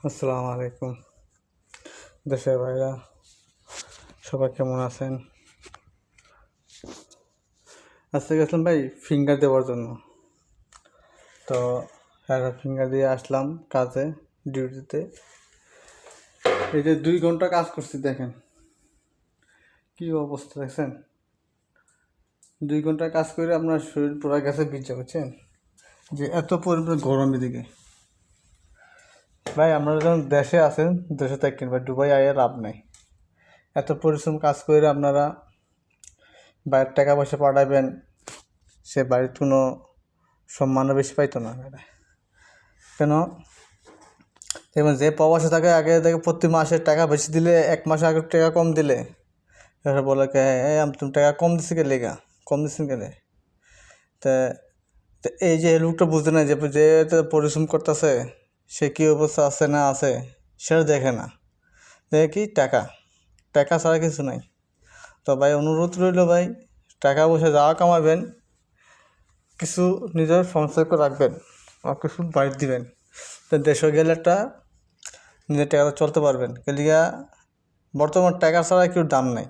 আসসালামু আলাইকুম দেশের ভাইরা, সবাই কেমন আছেন? আজকে গেছিলাম ভাই ফিঙ্গার দেওয়ার জন্য। তো ফিঙ্গার দিয়ে আসলাম কাজে, ডিউটিতে। এই যে 2 ঘন্টা কাজ করছি, দেখেন কি অবস্থা দেখছেন। 2 ঘন্টা কাজ করে আপনার শরীর পুরো গেছে ভিজে, বুঝছেন যে এত পরিমাণ গরম এদিকে। ভাই আপনারা যখন দেশে আছেন, দেশে থাকেন ভাই, দুবাই আয়ে লাভ নাই। এত পরিশ্রম কাজ করে আপনারা বাইরের টাকা পয়সা পাঠাবেন, সে বাড়ির কোনো সম্মানও বেশি পাইতো না। কেন দেখবেন যে প্রবাসে থাকে, আগে দেখে প্রতি মাসে টাকা বেশি দিলে, 1 মাস আগে টাকা কম দিলে এবার বলে কে তুমি টাকা কম দিচ্ছি কে, লেগা কম দিচ্ছেন কেন। তা এই যে লোকটা বুঝতে না যে যে পরিশ্রম করতেছে সে কী অবস্থা আছে না আছে সেটা দেখে না, দেখে কি টাকা টাকা ছাড়া কিছু নাই। তো ভাই অনুরোধ রইল ভাই, টাকা পয়সা যাওয়া কামাবেন, কিছু নিজের সঞ্চয় করে রাখবেন আর কিছু বাইর দিবেন। তো দেশে গেলে একটা নিজের টাকাটা চলতে পারবেন। কেলিয়া বর্তমান টাকা ছাড়া কেউ দাম নাই।